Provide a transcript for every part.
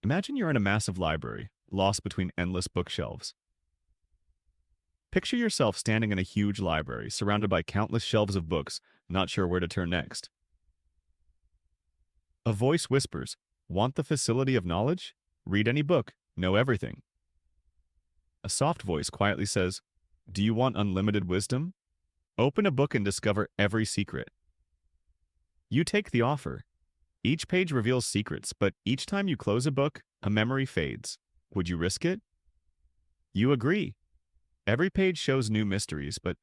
Imagine you're in a massive library, lost between endless bookshelves. Picture yourself standing in a huge library, surrounded by countless shelves of books, not sure where to turn next. A voice whispers, "Want the facility of knowledge? Read any book, know everything." A soft voice quietly says, "Do you want unlimited wisdom? Open a book and discover every secret." You take the offer. Each page reveals secrets, but each time you close a book, a memory fades. Would you risk it? You agree. Every page shows new mysteries, but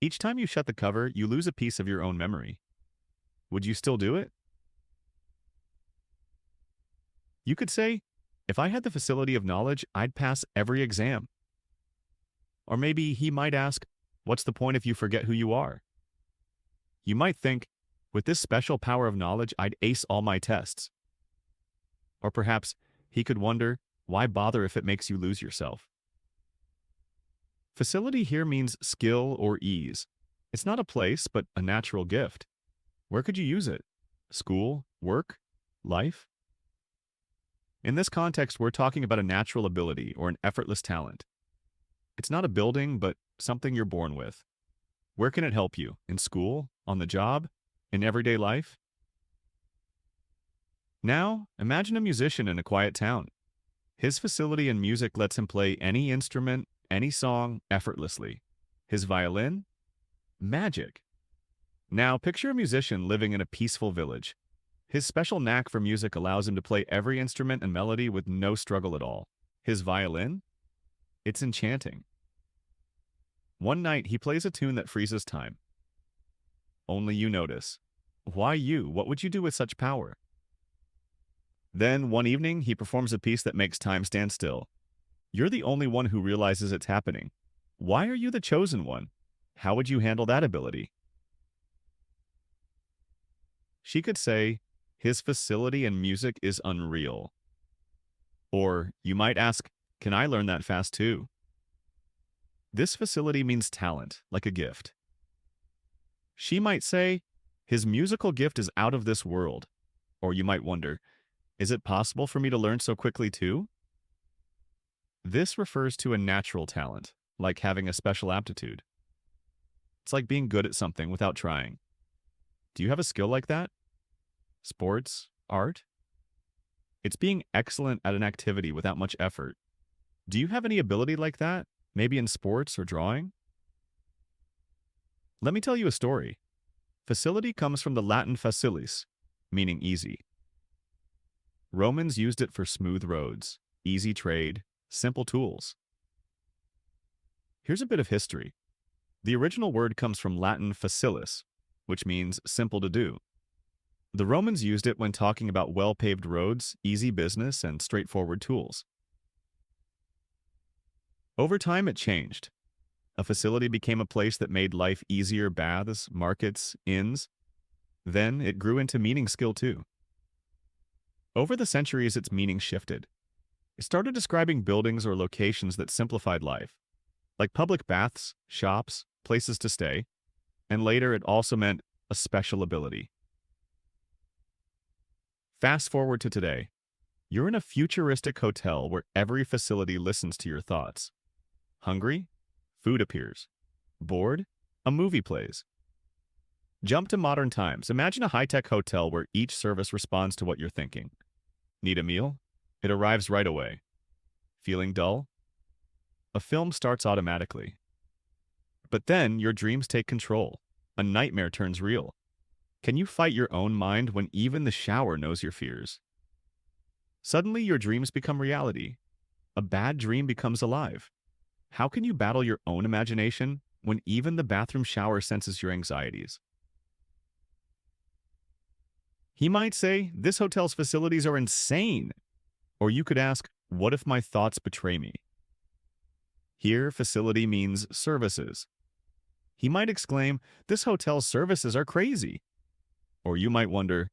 each time you shut the cover, you lose a piece of your own memory. Would you still do it? You could say, "If I had the facility of knowledge, I'd pass every exam." Or maybe he might ask, "What's the point if you forget who you are?" You might think, "With this special power of knowledge, I'd ace all my tests." Or perhaps he could wonder, "Why bother if it makes you lose yourself?" Facility here means skill or ease. It's not a place, but a natural gift. Where could you use it? School, work, life? In this context, we're talking about a natural ability or an effortless talent. It's not a building, but something you're born with. Where can it help you? In school? On the job? In everyday life? Now, imagine a musician in a quiet town. His facility in music lets him play any instrument, any song, effortlessly. His violin? Magic. Now, picture a musician living in a peaceful village. His special knack for music allows him to play every instrument and melody with no struggle at all. His violin? It's enchanting. One night, he plays a tune that freezes time. Only you notice. Why you? What would you do with such power? Then, one evening, he performs a piece that makes time stand still. You're the only one who realizes it's happening. Why are you the chosen one? How would you handle that ability? She could say, "His facility in music is unreal." Or you might ask, "Can I learn that fast too?" This facility means talent, like a gift. She might say, "His musical gift is out of this world." Or you might wonder, "Is it possible for me to learn so quickly too?" This refers to a natural talent, like having a special aptitude. It's like being good at something without trying. Do you have a skill like that? Sports? Art? It's being excellent at an activity without much effort. Do you have any ability like that? Maybe in sports or drawing? Let me tell you a story. Facility comes from the Latin facilis, meaning easy. Romans used it for smooth roads, easy trade, simple tools. Here's a bit of history. The original word comes from Latin facilis, which means simple to do. The Romans used it when talking about well-paved roads, easy business, and straightforward tools. Over time, it changed. A facility became a place that made life easier: baths, markets, inns. Then it grew into meaning skill too. Over the centuries, its meaning shifted. It started describing buildings or locations that simplified life, like public baths, shops, places to stay, and later it also meant a special ability. Fast forward to today. You're in a futuristic hotel where every facility listens to your thoughts. Hungry? Food appears. Bored? A movie plays. Jump to modern times. Imagine a high-tech hotel where each service responds to what you're thinking. Need a meal? It arrives right away. Feeling dull? A film starts automatically. But then your dreams take control. A nightmare turns real. Can you fight your own mind when even the shower knows your fears? Suddenly your dreams become reality. A bad dream becomes alive. How can you battle your own imagination when even the bathroom shower senses your anxieties? He might say, "This hotel's facilities are insane." Or you could ask, "What if my thoughts betray me?" Here, facility means services. He might exclaim, "This hotel's services are crazy." Or you might wonder,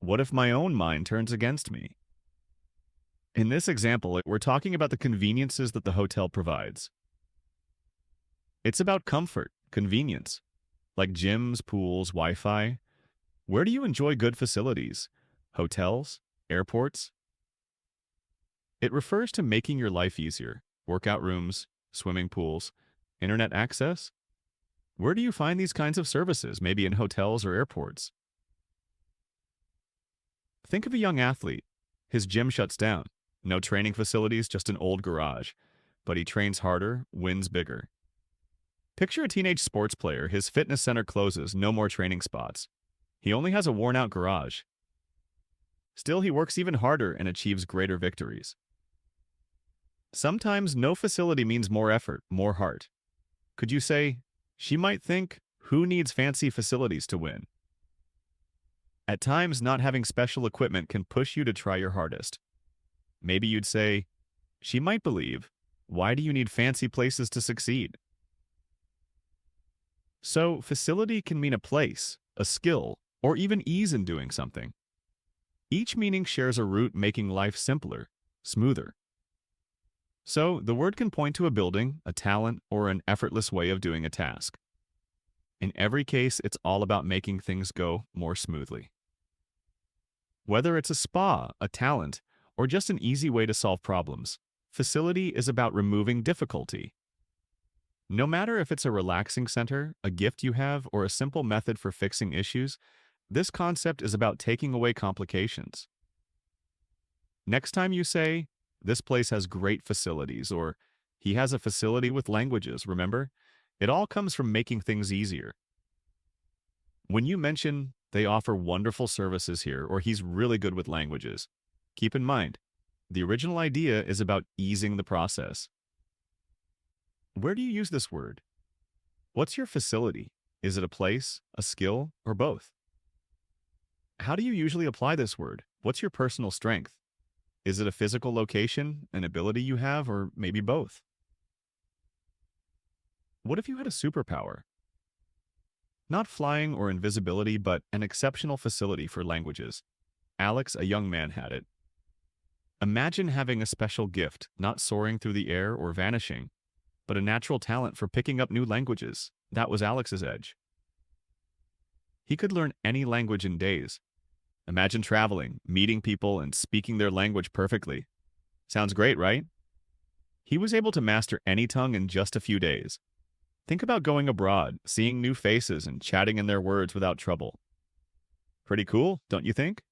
"What if my own mind turns against me?" In this example, we're talking about the conveniences that the hotel provides. It's about comfort, convenience, like gyms, pools, Wi-Fi. Where do you enjoy good facilities? Hotels? Airports? It refers to making your life easier. Workout rooms, swimming pools, internet access. Where do you find these kinds of services? Maybe in hotels or airports. Think of a young athlete. His gym shuts down. No training facilities, just an old garage. But he trains harder, wins bigger. Picture a teenage sports player. His fitness center closes, no more training spots. He only has a worn-out garage. Still, he works even harder and achieves greater victories. Sometimes no facility means more effort, more heart. Could you say, she might think, who needs fancy facilities to win? At times, not having special equipment can push you to try your hardest. Maybe you'd say, she might believe, why do you need fancy places to succeed? So, facility can mean a place, a skill, or even ease in doing something. Each meaning shares a root making life simpler, smoother. So, the word can point to a building, a talent, or an effortless way of doing a task. In every case, it's all about making things go more smoothly. Whether it's a spa, a talent, or just an easy way to solve problems, facility is about removing difficulty. No matter if it's a relaxing center, a gift you have, or a simple method for fixing issues, this concept is about taking away complications. Next time you say, this place has great facilities, or he has a facility with languages, remember? It all comes from making things easier. When you mention, they offer wonderful services here, or he's really good with languages, keep in mind, the original idea is about easing the process. Where do you use this word? What's your facility? Is it a place, a skill, or both? How do you usually apply this word? What's your personal strength? Is it a physical location, an ability you have, or maybe both? What if you had a superpower? Not flying or invisibility, but an exceptional facility for languages. Alex, a young man, had it. Imagine having a special gift, not soaring through the air or vanishing, but a natural talent for picking up new languages. That was Alex's edge. He could learn any language in days. Imagine traveling, meeting people, and speaking their language perfectly. Sounds great, right? He was able to master any tongue in just a few days. Think about going abroad, seeing new faces, and chatting in their words without trouble. Pretty cool, don't you think?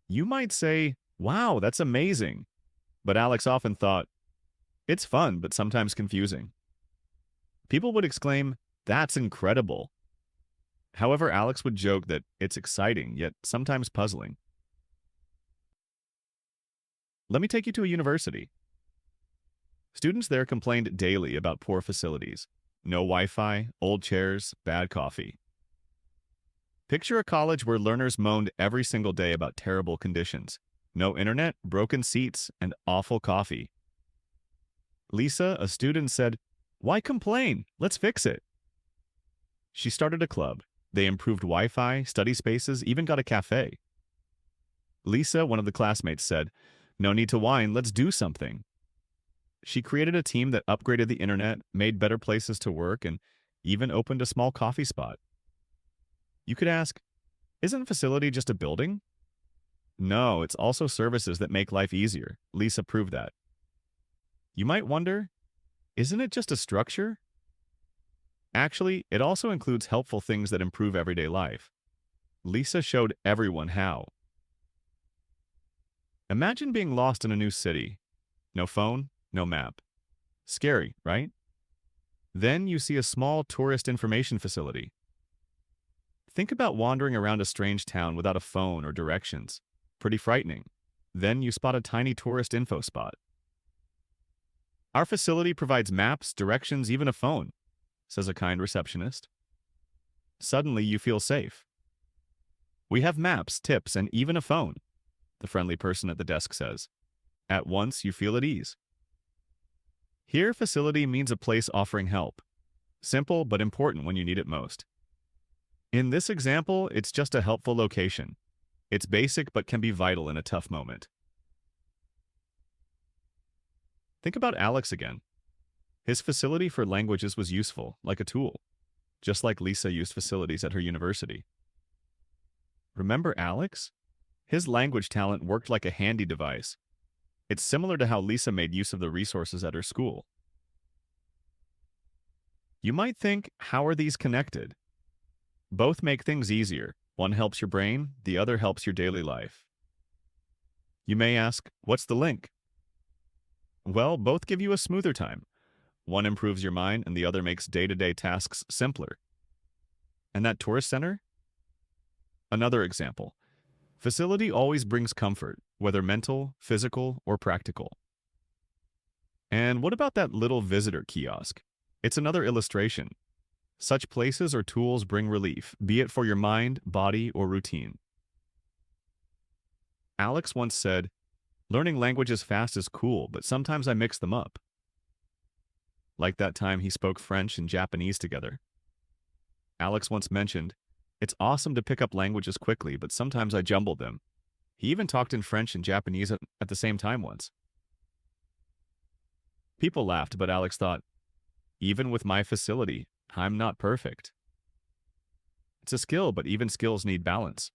You might say, wow, that's amazing. But Alex often thought, it's fun, but sometimes confusing. People would exclaim, that's incredible. However, Alex would joke that it's exciting, yet sometimes puzzling. Let me take you to a university. Students there complained daily about poor facilities. No Wi-Fi, old chairs, bad coffee. Picture a college where learners moaned every single day about terrible conditions. No internet, broken seats, and awful coffee. Lisa, a student, said, why complain? Let's fix it. She started a club. They improved Wi-Fi, study spaces, even got a cafe. Lisa, one of the classmates, said, no need to whine, let's do something. She created a team that upgraded the internet, made better places to work, and even opened a small coffee spot. You could ask, isn't a facility just a building? No, it's also services that make life easier. Lisa proved that. You might wonder, isn't it just a structure? Actually, it also includes helpful things that improve everyday life. Lisa showed everyone how. Imagine being lost in a new city. No phone, no map. Scary, right? Then you see a small tourist information facility. Think about wandering around a strange town without a phone or directions. Pretty frightening. Then you spot a tiny tourist info spot. Our facility provides maps, directions, even a phone, says a kind receptionist. Suddenly you feel safe. We have maps, tips, and even a phone, the friendly person at the desk says. At once you feel at ease. Here, facility means a place offering help. Simple but important when you need it most. In this example, it's just a helpful location. It's basic but can be vital in a tough moment. Think about Alex again. His facility for languages was useful, like a tool, just like Lisa used facilities at her university. Remember Alex? His language talent worked like a handy device. It's similar to how Lisa made use of the resources at her school. You might think, how are these connected? Both make things easier. One helps your brain, the other helps your daily life. You may ask, what's the link? Well, both give you a smoother time. One improves your mind and the other makes day-to-day tasks simpler. And that tourist center? Another example. Facility always brings comfort, whether mental, physical, or practical. And what about that little visitor kiosk? It's another illustration. Such places or tools bring relief, be it for your mind, body, or routine. Alex once said, learning languages fast is cool, but sometimes I mix them up. Like that time he spoke French and Japanese together. Alex once mentioned, it's awesome to pick up languages quickly, but sometimes I jumble them. He even talked in French and Japanese at the same time once. People laughed, but Alex thought, even with my facility, I'm not perfect. It's a skill, but even skills need balance.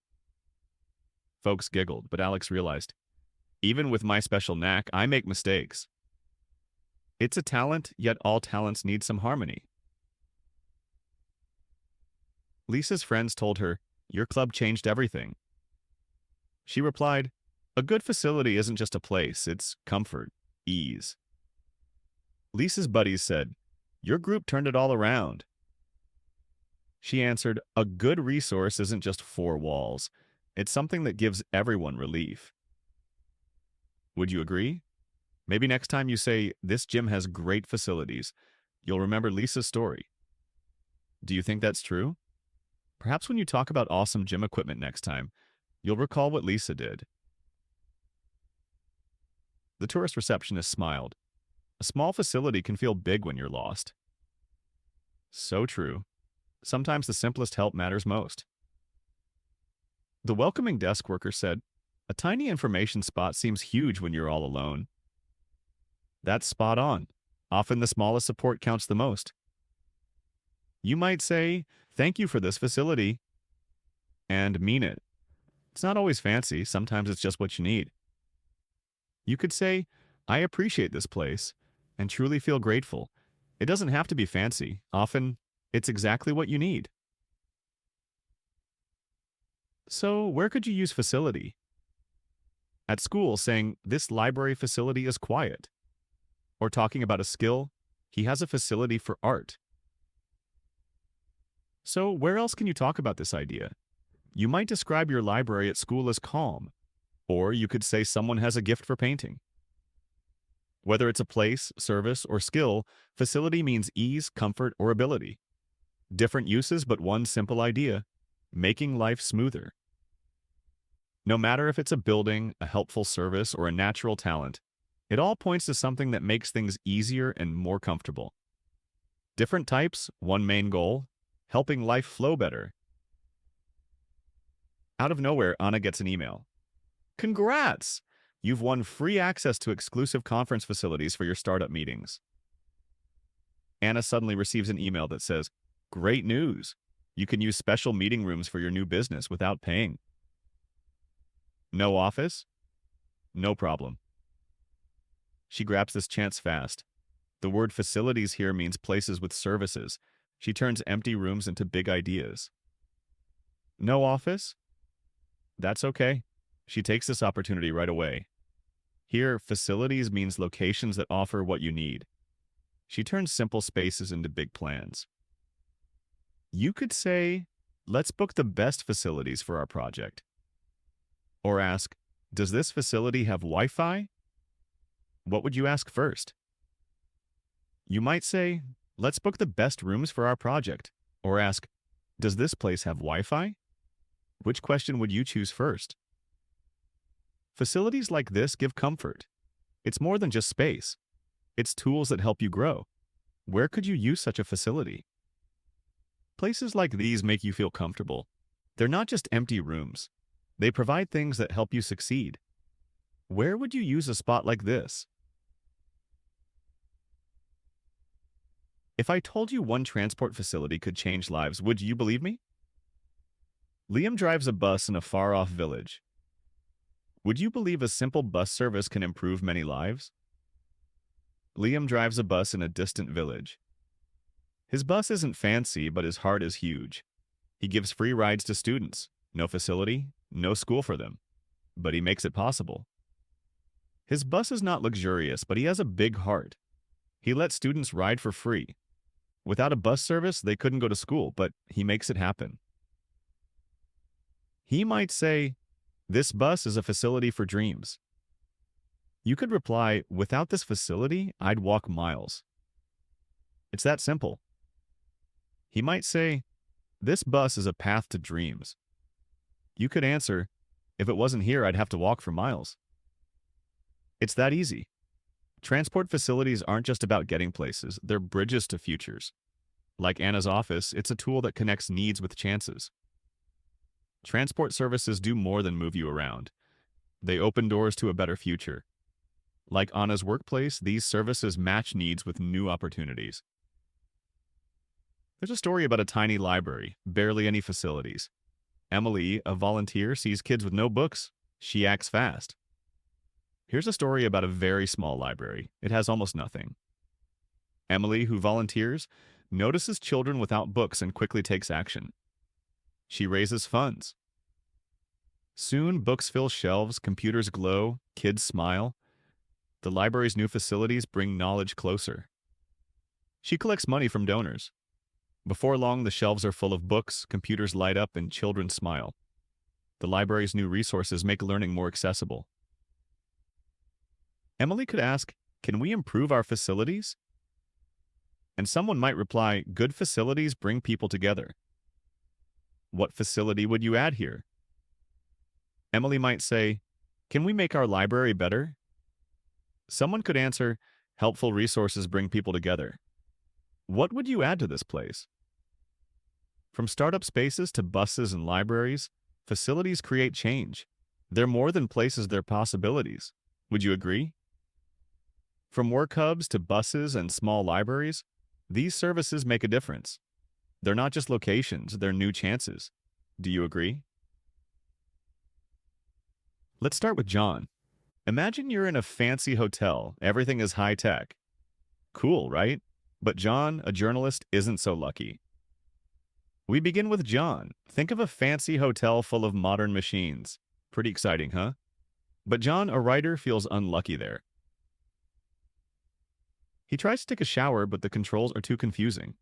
Folks giggled, but Alex realized, even with my special knack, I make mistakes. It's a talent, yet all talents need some harmony. Lisa's friends told her, your club changed everything. She replied, a good facility isn't just a place, it's comfort, ease. Lisa's buddies said, your group turned it all around. She answered, a good resource isn't just four walls. It's something that gives everyone relief. Would you agree? Maybe next time you say, this gym has great facilities, you'll remember Lisa's story. Do you think that's true? Perhaps when you talk about awesome gym equipment next time, you'll recall what Lisa did. The tourist receptionist smiled. A small facility can feel big when you're lost. So true. Sometimes the simplest help matters most. The welcoming desk worker said, a tiny information spot seems huge when you're all alone. That's spot on. Often the smallest support counts the most. You might say, thank you for this facility, and mean it. It's not always fancy, sometimes it's just what you need. You could say, I appreciate this place, and truly feel grateful. It doesn't have to be fancy. Often, it's exactly what you need. So, where could you use facility? At school, saying, this library facility is quiet. Or talking about a skill, he has a facility for art. So, where else can you talk about this idea? You might describe your library at school as calm, or you could say someone has a gift for painting. Whether it's a place, service, or skill, facility means ease, comfort, or ability. Different uses, but one simple idea: making life smoother. No matter if it's a building, a helpful service, or a natural talent, it all points to something that makes things easier and more comfortable. Different types, one main goal: helping life flow better. Out of nowhere, Anna gets an email. Congrats! You've won free access to exclusive conference facilities for your startup meetings. Anna suddenly receives an email that says, great news! You can use special meeting rooms for your new business without paying. No office? No problem. She grabs this chance fast. The word facilities here means places with services. She turns empty rooms into big ideas. No office? That's okay. She takes this opportunity right away. Here, facilities means locations that offer what you need. She turns simple spaces into big plans. You could say, let's book the best facilities for our project. Or ask, does this facility have Wi-Fi? What would you ask first? You might say, let's book the best rooms for our project. Or ask, does this place have Wi-Fi? Which question would you choose first? Facilities like this give comfort. It's more than just space. It's tools that help you grow. Where could you use such a facility? Places like these make you feel comfortable. They're not just empty rooms. They provide things that help you succeed. Where would you use a spot like this? If I told you one transport facility could change lives, would you believe me? Liam drives a bus in a far-off village. Would you believe a simple bus service can improve many lives? Liam drives a bus in a distant village. His bus isn't fancy, but his heart is huge. He gives free rides to students. No facility, no school for them. But he makes it possible. His bus is not luxurious, but he has a big heart. He lets students ride for free. Without a bus service, they couldn't go to school, but he makes it happen. He might say, "This bus is a facility for dreams." You could reply, "Without this facility, I'd walk miles." It's that simple. He might say, "This bus is a path to dreams." You could answer, "If it wasn't here, I'd have to walk for miles." It's that easy. Transport facilities aren't just about getting places, they're bridges to futures. Like Anna's office, it's a tool that connects needs with chances. Transport services do more than move you around. They open doors to a better future. Like Anna's workplace, these services match needs with new opportunities. There's a story about a tiny library, barely any facilities. Emily, a volunteer, sees kids with no books. She acts fast. Here's a story about a very small library. It has almost nothing. Emily, who volunteers, notices children without books and quickly takes action. She raises funds. Soon, books fill shelves, computers glow, kids smile. The library's new facilities bring knowledge closer. She collects money from donors. Before long, the shelves are full of books, computers light up, and children smile. The library's new resources make learning more accessible. Emily could ask, "Can we improve our facilities?" And someone might reply, "Good facilities bring people together." What facility would you add here? Emily might say, "Can we make our library better?" Someone could answer, "Helpful resources bring people together." What would you add to this place? From startup spaces to buses and libraries, facilities create change. They're more than places, they're possibilities. Would you agree? From work hubs to buses and small libraries, these services make a difference. They're not just locations, they're new chances. Do you agree? Let's start with John. Imagine you're in a fancy hotel. Everything is high tech. Cool, right? But John, a journalist, isn't so lucky. We begin with John. Think of a fancy hotel full of modern machines. Pretty exciting, huh? But John, a writer, feels unlucky there. He tries to take a shower, but the controls are too confusing.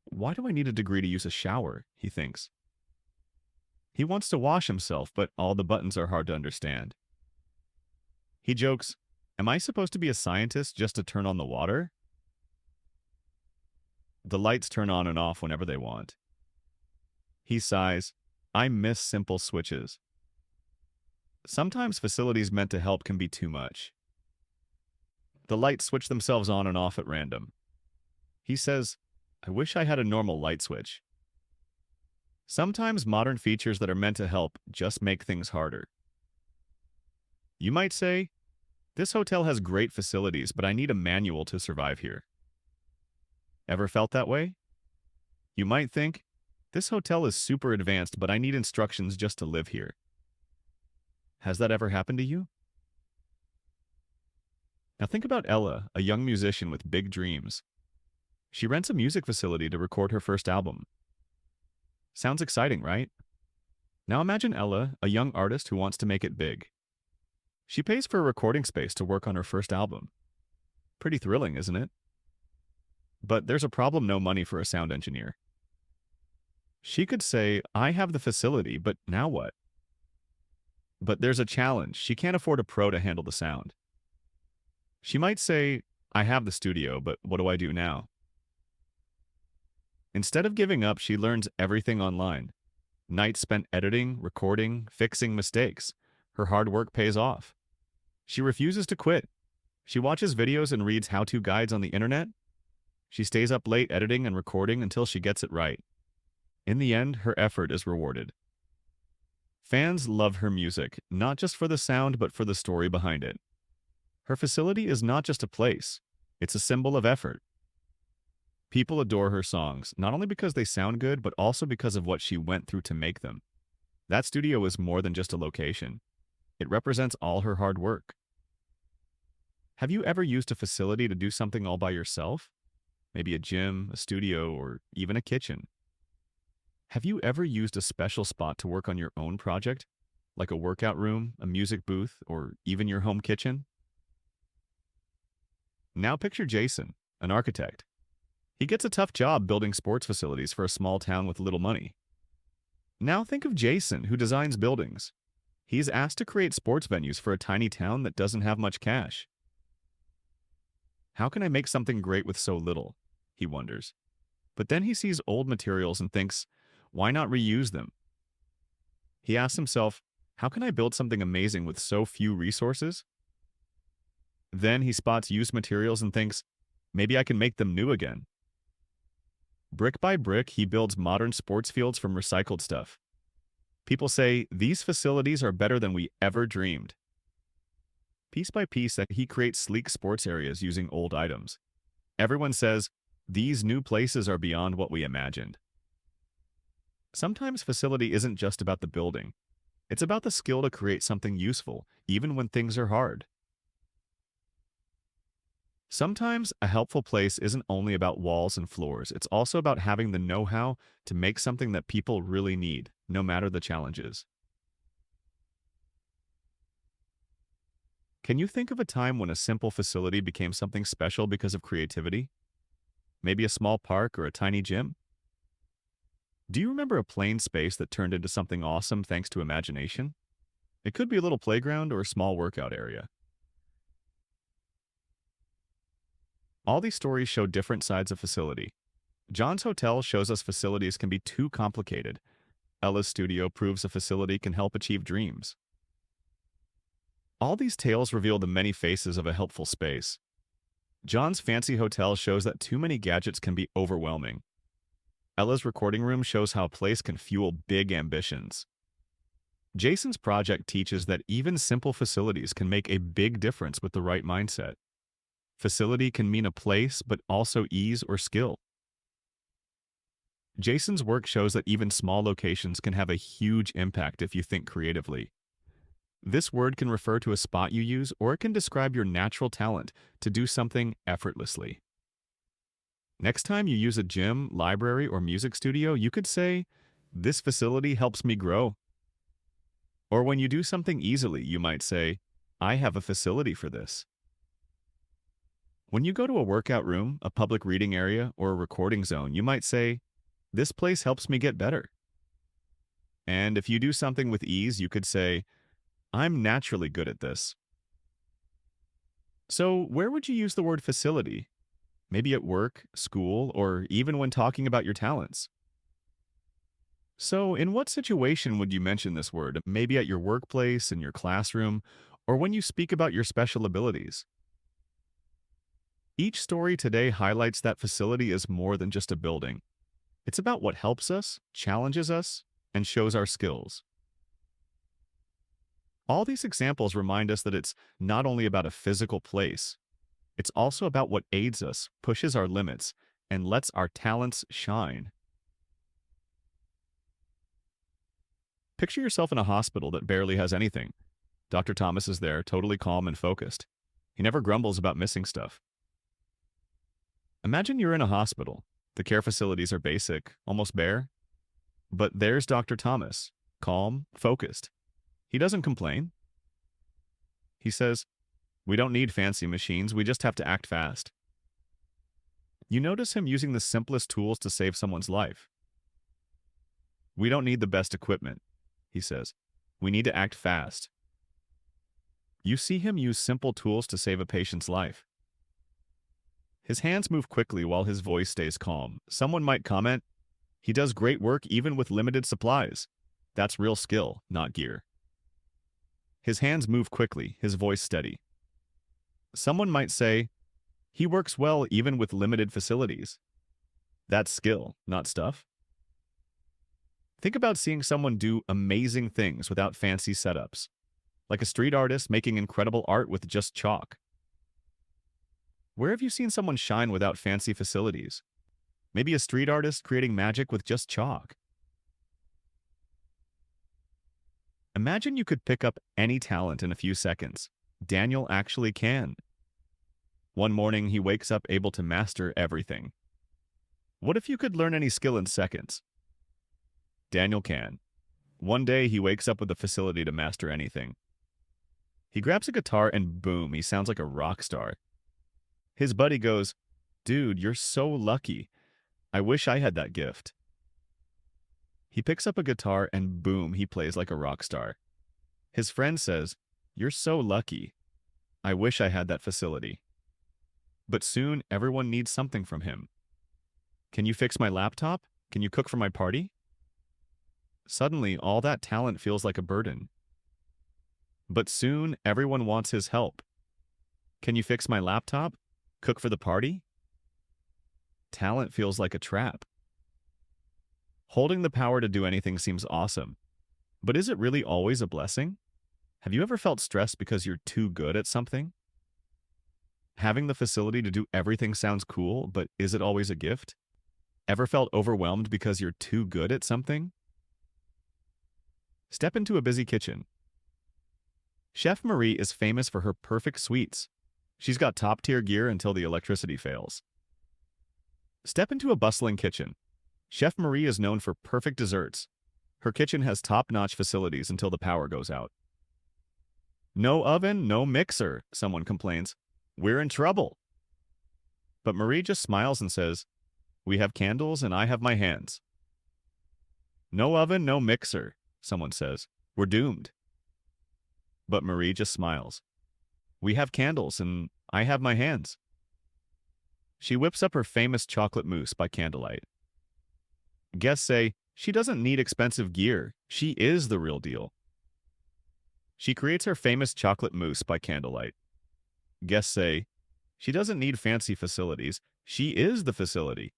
Why do I need a degree to use a shower? He thinks. He wants to wash himself, but all the buttons are hard to understand. He jokes, "Am I supposed to be a scientist just to turn on the water?" The lights turn on and off whenever they want. He sighs, "I miss simple switches." Sometimes facilities meant to help can be too much. The lights switch themselves on and off at random. He says, "I wish I had a normal light switch." Sometimes modern features that are meant to help just make things harder. You might say, "This hotel has great facilities, but I need a manual to survive here." Ever felt that way? You might think, "This hotel is super advanced, but I need instructions just to live here." Has that ever happened to you? Now think about Ella, a young musician with big dreams. She rents a music facility to record her first album. Sounds exciting, right? Now imagine Ella, a young artist who wants to make it big. She pays for a recording space to work on her first album. Pretty thrilling, isn't it? But there's a problem: no money for a sound engineer. She could say, "I have the facility, but now what?" But there's a challenge. She can't afford a pro to handle the sound. She might say, "I have the studio, but what do I do now?" Instead of giving up, she learns everything online. Nights spent editing, recording, fixing mistakes. Her hard work pays off. She refuses to quit. She watches videos and reads how-to guides on the internet. She stays up late editing and recording until she gets it right. In the end, her effort is rewarded. Fans love her music, not just for the sound, but for the story behind it. Her facility is not just a place, it's a symbol of effort. People adore her songs, not only because they sound good, but also because of what she went through to make them. That studio is more than just a location. It represents all her hard work. Have you ever used a facility to do something all by yourself? Maybe a gym, a studio, or even a kitchen. Have you ever used a special spot to work on your own project? Like a workout room, a music booth, or even your home kitchen? Now picture Jason, an architect. He gets a tough job building sports facilities for a small town with little money. Now think of Jason, who designs buildings. He's asked to create sports venues for a tiny town that doesn't have much cash. How can I make something great with so little? He wonders. But then he sees old materials and thinks, why not reuse them? He asks himself, how can I build something amazing with so few resources? Then he spots used materials and thinks, maybe I can make them new again. Brick by brick, he builds modern sports fields from recycled stuff. People say, these facilities are better than we ever dreamed. Piece by piece, he creates sleek sports areas using old items. Everyone says, these new places are beyond what we imagined. Sometimes facility isn't just about the building. It's about the skill to create something useful, even when things are hard. Sometimes a helpful place isn't only about walls and floors, it's also about having the know-how to make something that people really need, no matter the challenges. Can you think of a time when a simple facility became something special because of creativity? Maybe a small park or a tiny gym? Do you remember a plain space that turned into something awesome thanks to imagination? It could be a little playground or a small workout area. All these stories show different sides of facility. John's hotel shows us facilities can be too complicated. Ella's studio proves a facility can help achieve dreams. All these tales reveal the many faces of a helpful space. John's fancy hotel shows that too many gadgets can be overwhelming. Ella's recording room shows how a place can fuel big ambitions. Jason's project teaches that even simple facilities can make a big difference with the right mindset. Facility can mean a place, but also ease or skill. Jason's work shows that even small locations can have a huge impact if you think creatively. This word can refer to a spot you use, or it can describe your natural talent to do something effortlessly. Next time you use a gym, library, or music studio, you could say, "This facility helps me grow." Or when you do something easily, you might say, "I have a facility for this." When you go to a workout room, a public reading area, or a recording zone, you might say, "This place helps me get better." And if you do something with ease, you could say, "I'm naturally good at this." So, where would you use the word facility? Maybe at work, school, or even when talking about your talents. So, in what situation would you mention this word? Maybe at your workplace, in your classroom, or when you speak about your special abilities. Each story today highlights that facility is more than just a building. It's about what helps us, challenges us, and shows our skills. All these examples remind us that it's not only about a physical place, it's also about what aids us, pushes our limits, and lets our talents shine. Picture yourself in a hospital that barely has anything. Dr. Thomas is there, totally calm and focused. He never grumbles about missing stuff. Imagine you're in a hospital. The care facilities are basic, almost bare. But there's Dr. Thomas, calm, focused. He doesn't complain. He says, "We don't need fancy machines, we just have to act fast." You notice him using the simplest tools to save someone's life. "We don't need the best equipment," he says. "We need to act fast." You see him use simple tools to save a patient's life. His hands move quickly while his voice stays calm. Someone might comment, "He does great work even with limited supplies." That's real skill, not gear. His hands move quickly, his voice steady. Someone might say, "He works well even with limited facilities." That's skill, not stuff. Think about seeing someone do amazing things without fancy setups, like a street artist making incredible art with just chalk. Where have you seen someone shine without fancy facilities? Maybe a street artist creating magic with just chalk. Imagine you could pick up any talent in a few seconds. Daniel actually can. One morning, he wakes up able to master everything. What if you could learn any skill in seconds? Daniel can. One day, he wakes up with the facility to master anything. He grabs a guitar and boom, he sounds like a rock star. His buddy goes, "Dude, you're so lucky. I wish I had that gift." He picks up a guitar and boom, he plays like a rock star. His friend says, "You're so lucky. I wish I had that facility." But soon, everyone needs something from him. "Can you fix my laptop? Can you cook for my party?" Suddenly, all that talent feels like a burden. But soon, everyone wants his help. "Can you fix my laptop? Cook for the party?" Talent feels like a trap. Holding the power to do anything seems awesome. But is it really always a blessing? Have you ever felt stressed because you're too good at something? Having the facility to do everything sounds cool, but is it always a gift? Ever felt overwhelmed because you're too good at something? Step into a busy kitchen. Chef Marie is famous for her perfect sweets. She's got top-tier gear until the electricity fails. Step into a bustling kitchen. Chef Marie is known for perfect desserts. Her kitchen has top-notch facilities until the power goes out. "No oven, no mixer," someone complains. "We're in trouble." But Marie just smiles and says, "We have candles and I have my hands." "No oven, no mixer," someone says. "We're doomed." But Marie just smiles. "We have candles and I have my hands." She whips up her famous chocolate mousse by candlelight. Guests say, she doesn't need expensive gear. She is the real deal. She creates her famous chocolate mousse by candlelight. Guests say, she doesn't need fancy facilities. She is the facility.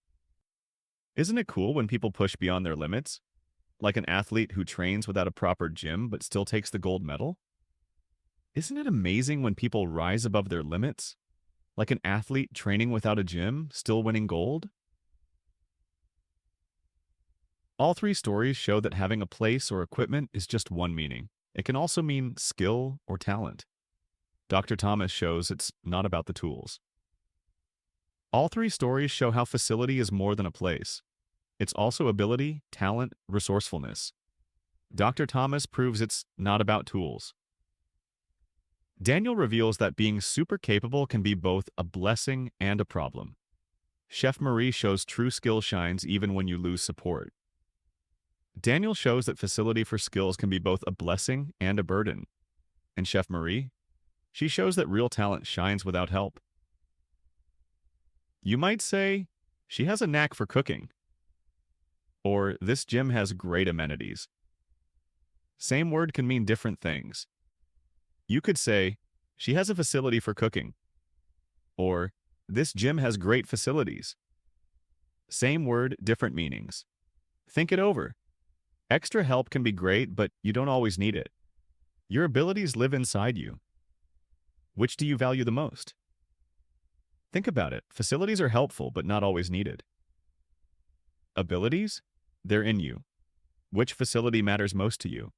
Isn't it cool when people push beyond their limits? Like an athlete who trains without a proper gym but still takes the gold medal? Isn't it amazing when people rise above their limits? Like an athlete training without a gym, still winning gold? All three stories show that having a place or equipment is just one meaning. It can also mean skill or talent. Dr. Thomas shows it's not about the tools. All three stories show how facility is more than a place. It's also ability, talent, resourcefulness. Dr. Thomas proves it's not about tools. Daniel reveals that being super capable can be both a blessing and a problem. Chef Marie shows true skill shines even when you lose support. Daniel shows that facility for skills can be both a blessing and a burden. And Chef Marie? She shows that real talent shines without help. You might say, she has a knack for cooking. Or, this gym has great amenities. Same word can mean different things. You could say, she has a facility for cooking. Or, this gym has great facilities. Same word, different meanings. Think it over. Extra help can be great, but you don't always need it. Your abilities live inside you. Which do you value the most? Think about it. Facilities are helpful, but not always needed. Abilities? They're in you. Which facility matters most to you?